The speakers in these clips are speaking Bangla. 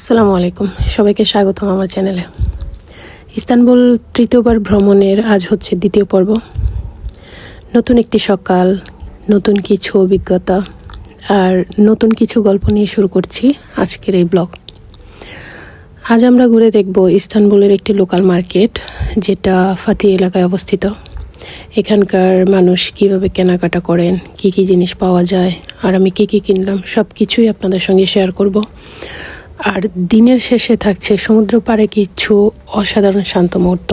আসসালামু আলাইকুম, সবাইকে স্বাগতম আমার চ্যানেলে। ইস্তানবুল তৃতীয়বার ভ্রমণের আজ হচ্ছে দ্বিতীয় পর্ব। নতুন একটি সকাল, নতুন কিছু অভিজ্ঞতা আর নতুন কিছু গল্প নিয়ে শুরু করছি আজকের এই ব্লগ। আজ আমরা ঘুরে দেখব ইস্তানবুলের একটি লোকাল মার্কেট, যেটা ফাতি এলাকায় অবস্থিত। এখানকার মানুষ কিভাবে কেনাকাটা করেন, কি কি জিনিস পাওয়া যায় আর আমি কি কি কিনলাম, সব কিছুই আপনাদের সঙ্গে শেয়ার করব। আর দিনের শেষে থাকছে সমুদ্র পাড়ে কিছু অসাধারণ শান্ত মুহূর্ত।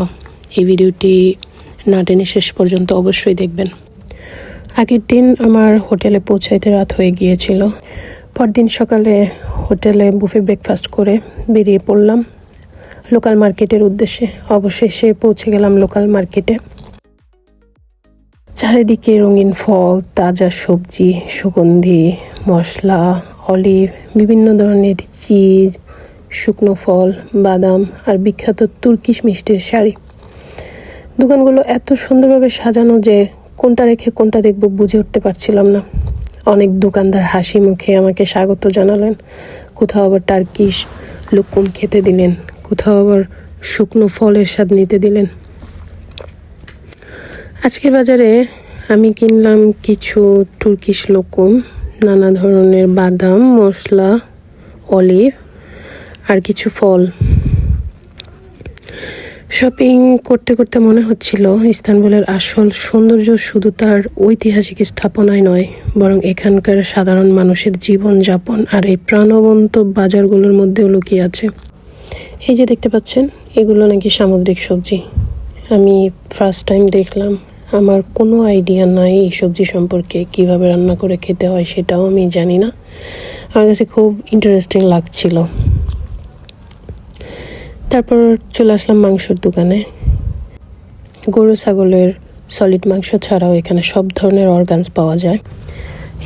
এই ভিডিওটি না টেনে শেষ পর্যন্ত অবশ্যই দেখবেন। আগের দিন আমার হোটেলে পৌঁছাইতে রাত হয়ে গিয়েছিল। পরদিন সকালে হোটেলে বুফে ব্রেকফাস্ট করে বেরিয়ে পড়লাম লোকাল মার্কেটের উদ্দেশ্যে। অবশেষে পৌঁছে গেলাম লোকাল মার্কেটে। চারিদিকে রঙিন ফল, তাজা সবজি, সুগন্ধি মশলা, অলিভ, বিভিন্ন ধরনের চিজ, শুকনো ফল, বাদাম আর বিখ্যাত তুর্কিশ মিষ্টির শাড়ি। দোকানগুলো এত সুন্দরভাবে সাজানো যে কোনটা রেখে কোনটা দেখব বুঝে উঠতে পারছিলাম না। অনেক দোকানদার হাসি মুখে আমাকে স্বাগত জানালেন, কোথাও আবার টার্কিশ লোকুম খেতে দিলেন, কোথাও আবার শুকনো ফলের স্বাদ নিতে দিলেন। আজকে বাজারে আমি কিনলাম কিছু তুর্কিশ লোকুম, নানা ধরনের বাদাম, মশলা, অলিভ আর কিছু ফল। শপিং করতে করতে মনে হচ্ছিল ইস্তানবুলের আসল সৌন্দর্য শুধু তার ঐতিহাসিক স্থাপনায় নয়, বরং এখানকার সাধারণ মানুষের জীবনযাপন আর এই প্রাণবন্ত বাজারগুলোর মধ্যেও লুকিয়ে আছে। এই যে দেখতে পাচ্ছেন, এগুলো নাকি সামুদ্রিক সবজি। আমি ফার্স্ট টাইম দেখলাম। আমার কোনো আইডিয়া নাই এই সবজি সম্পর্কে, কিভাবে রান্না করে খেতে হয় সেটাও আমি জানি না। আমার কাছে খুব ইন্টারেস্টিং লাগছিল। তারপর চলে আসলাম মাংসের দোকানে। গরু ছাগলের সলিড মাংস ছাড়াও এখানে সব ধরনের অর্গানস পাওয়া যায়।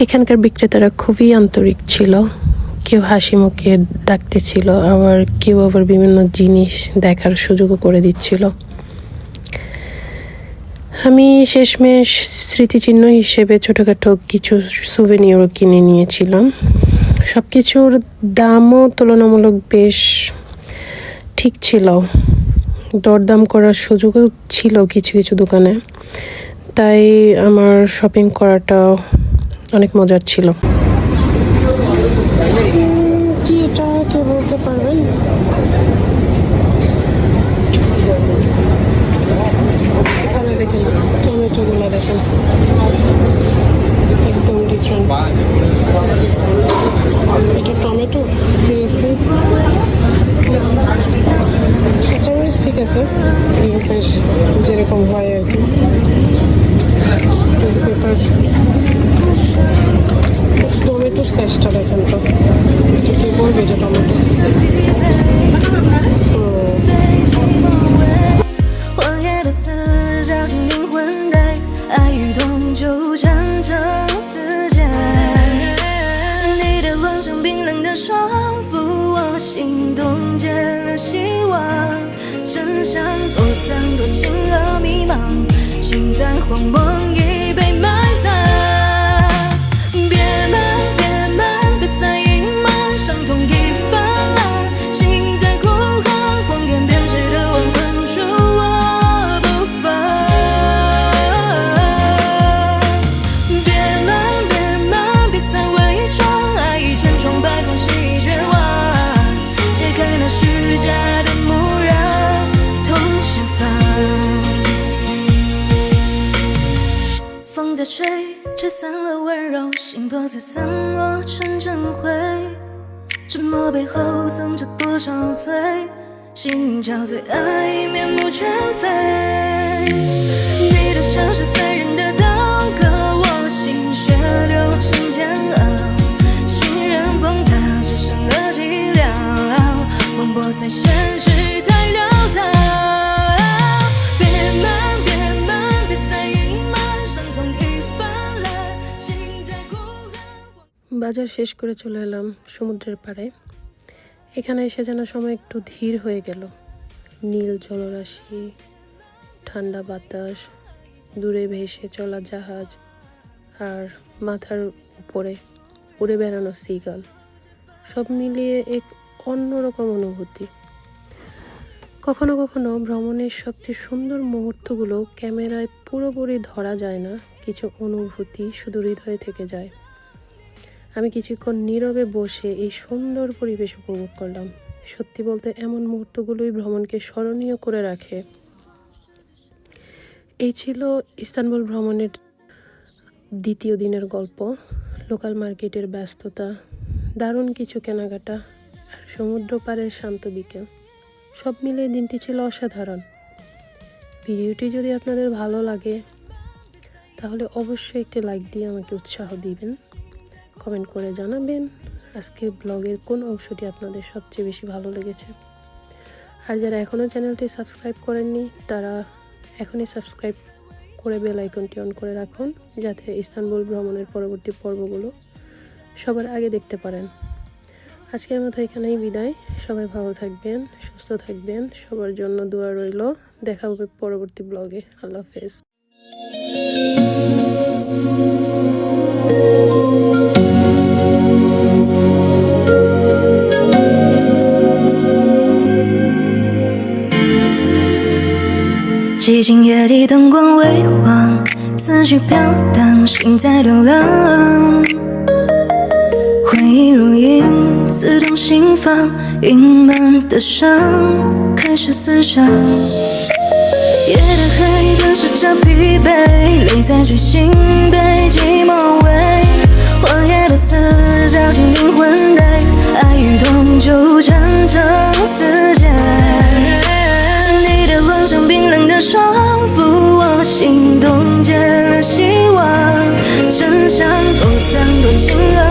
এখানকার বিক্রেতারা খুবই আন্তরিক ছিল। কেউ হাসি মুখে ডাকতেছিল, আবার কেউ আবার বিভিন্ন জিনিস দেখার সুযোগও করে দিচ্ছিল। আমি শেষমেশ স্মৃতিচিহ্ন হিসেবে ছোটোখাটো কিছু সুভেনিয়র কিনে নিয়েছিলাম। সব কিছুর দামও তুলনামূলক বেশ ঠিক ছিল, দরদাম করার সুযোগও ছিল কিছু কিছু দোকানে। তাই আমার শপিং করাটা অনেক মজার ছিল। কি এটা কে বলতে পারবেন? এখানে দেখেন টমেটোগুলো, দেখেন একদম ডিফারেন্ট। এটা টমেটো, সিরিয়াসলি কাঁচামরিচ ঠিক আছে, যেরকম হয় আর কি। পেপার, টমেটোর সাইজটা দেখেন তো, এটা কি বলবে এটা টমেটো?吹散了温柔，心破碎散落成尘灰，沉默背后藏着多少罪，心憔悴，爱已面目全非。你的消失残忍的刀割我心血流成煎熬，信任崩塌只剩了寂寥，魂魄随现实太潦草。বাজার শেষ করে চলে এলাম সমুদ্রের পাড়ে। এখানে এসে যেন সময় একটু ধীর হয়ে গেল। নীল জলরাশি, ঠান্ডা বাতাস, দূরে ভেসে চলা জাহাজ আর মাথার উপরে উড়ে বেড়ানো সিগাল, সব মিলিয়ে এক অন্যরকম অনুভূতি। কখনো কখনো ভ্রমণের সবচেয়ে সুন্দর মুহূর্তগুলো ক্যামেরায় পুরোপুরি ধরা যায় না, কিছু অনুভূতি শুধু হৃদয়ে থেকে যায়। আমি কিছুক্ষণ নীরবে বসে এই সুন্দর পরিবেশ উপভোগ করলাম। সত্যি বলতে এমন মুহূর্তগুলোই ভ্রমণকে স্মরণীয় করে রাখে। এই ছিল ইস্তানবুল ভ্রমণের দ্বিতীয় দিনের গল্প। লোকাল মার্কেটের ব্যস্ততা, দারুণ কিছু কেনাকাটা আর সমুদ্র পাড়ের শান্ত বিকেল, সব মিলিয়ে দিনটি ছিল অসাধারণ। ভিডিওটি যদি আপনাদের ভালো লাগে তাহলে অবশ্যই একটি লাইক দিয়ে আমাকে উৎসাহ দিবেন, কমেন্ট করে জানাবেন আজকের ব্লগের কোন অংশটি আপনাদের সবচেয়ে বেশি ভালো লেগেছে। আর যারা এখনও চ্যানেলটি সাবস্ক্রাইব করেননি তারা এখনই সাবস্ক্রাইব করে বেল আইকনটি অন করে রাখুন, যাতে ইস্তানবুল ভ্রমণের পরবর্তী পর্বগুলো সবার আগে দেখতে পারেন। আজকের মতো এখানেই বিদায়। সবাই ভালো থাকবেন, সুস্থ থাকবেন, সবার জন্য দোয়া রইল। দেখা হবে পরবর্তী ব্লগে। আল্লাহ হাফেজ।寂静夜里灯光微黄，思绪飘荡，心在流浪，回忆如影自动心房，隐瞒的伤开始滋长。夜的黑吞噬着疲惫，泪在锥心被寂寞围，荒野的刺扎进灵魂内，爱与痛纠缠成死结。你的谎像冰冷的霜，抚我心冻结了希望，真相都藏多晴朗。